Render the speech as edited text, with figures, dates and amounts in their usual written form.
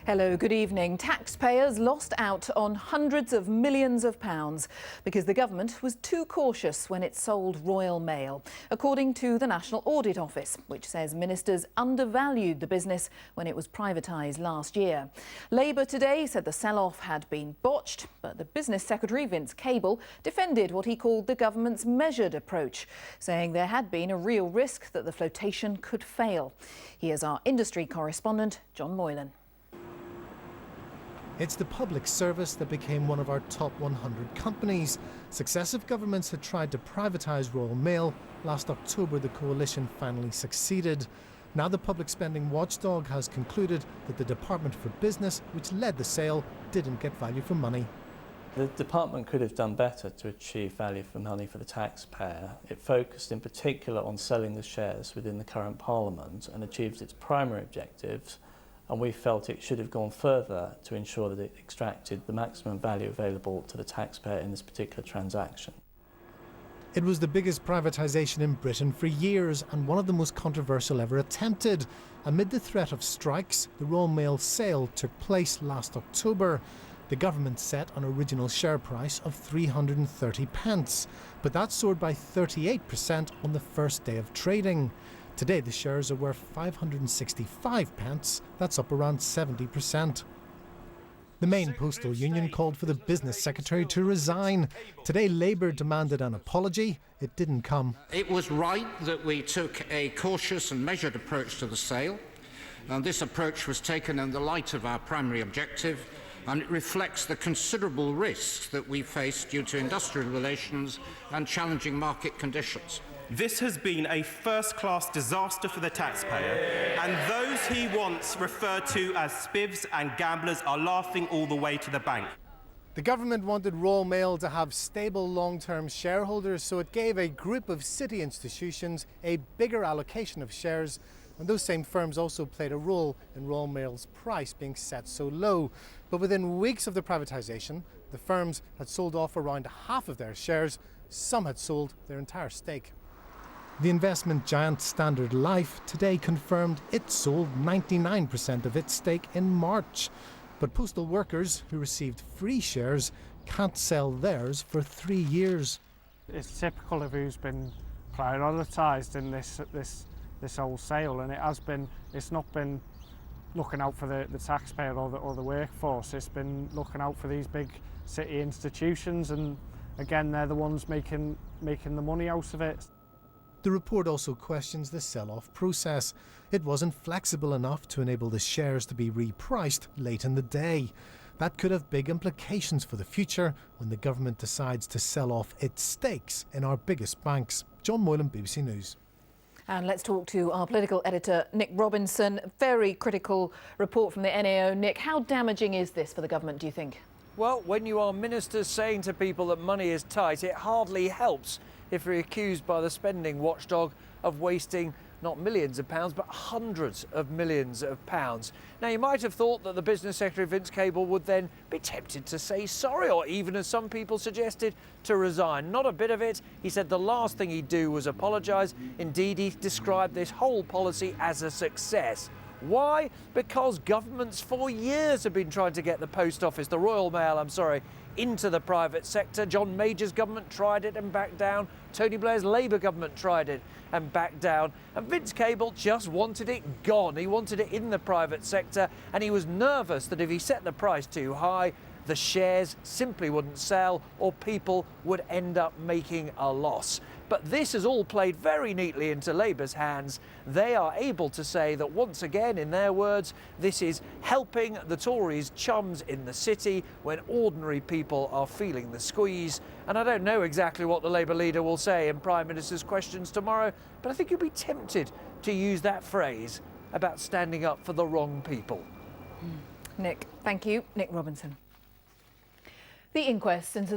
Hello, good evening. Taxpayers lost out on hundreds of millions of pounds because the government was too cautious when it sold Royal Mail, according to the National Audit Office, which says ministers undervalued the business when it was privatised last year. Labour today said the sell-off had been botched, but the Business Secretary, Vince Cable, defended what he called the government's measured approach, saying there had been a real risk that the flotation could fail. Here's our industry correspondent, John Moylan. It's the public service that became one of our top 100 companies. Successive governments had tried to privatise Royal Mail. Last October, the coalition finally succeeded. Now the public spending watchdog has concluded that the Department for Business, which led the sale, didn't get value for money. The department could have done better to achieve value for money for the taxpayer. It focused in particular on selling the shares within the current Parliament and achieved its primary objectives, and we felt it should have gone further to ensure that it extracted the maximum value available to the taxpayer in this particular transaction. It was the biggest privatisation in Britain for years and one of the most controversial ever attempted. Amid the threat of strikes, the Royal Mail sale took place last October. The government set an original share price of 330 pence, but that soared by 38% on the first day of trading. Today the shares are worth 565 pence, that's up around 70%. The main postal union called for the business secretary to resign. Today Labour demanded an apology. It didn't come. It was right that we took a cautious and measured approach to the sale, and this approach was taken in the light of our primary objective, and it reflects the considerable risks that we face due to industrial relations and challenging market conditions. This has been a first-class disaster for the taxpayer, and those he once referred to as spivs and gamblers are laughing all the way to the bank. The government wanted Royal Mail to have stable long-term shareholders, so it gave a group of city institutions a bigger allocation of shares, and those same firms also played a role in Royal Mail's price being set so low. But within weeks of the privatisation, the firms had sold off around half of their shares. Some had sold their entire stake. The investment giant Standard Life today confirmed it sold 99% of its stake in March. But postal workers who received free shares can't sell theirs for 3 years. It's typical of who's been prioritised in this whole sale, and it's not been looking out for the taxpayer or the workforce. It's been looking out for these big city institutions, and again they're the ones making the money out of it. The report also questions the sell-off process. It wasn't flexible enough to enable the shares to be repriced late in the day. That could have big implications for the future when the government decides to sell off its stakes in our biggest banks. John Moylan, BBC News. And let's talk to our political editor, Nick Robinson. Very critical report from the NAO. Nick, how damaging is this for the government, do you think? Well, when you are ministers saying to people that money is tight, it hardly helps if you're accused by the spending watchdog of wasting not millions of pounds, but hundreds of millions of pounds. Now, you might have thought that the Business Secretary, Vince Cable, would then be tempted to say sorry, or even, as some people suggested, to resign. Not a bit of it. He said the last thing he'd do was apologise. Indeed, he described this whole policy as a success. Why? Because governments for years have been trying to get the post office, the Royal Mail, into the private sector. John Major's government tried it and backed down. Tony Blair's Labour government tried it and backed down. And Vince Cable just wanted it gone. He wanted it in the private sector, and he was nervous that if he set the price too high, the shares simply wouldn't sell or people would end up making a loss. But this has all played very neatly into Labour's hands. They are able to say that once again, in their words, this is helping the Tories' chums in the city when ordinary people are feeling the squeeze. And I don't know exactly what the Labour leader will say in Prime Minister's questions tomorrow, but I think you'd be tempted to use that phrase about standing up for the wrong people. Nick, thank you. Nick Robinson. The inquest into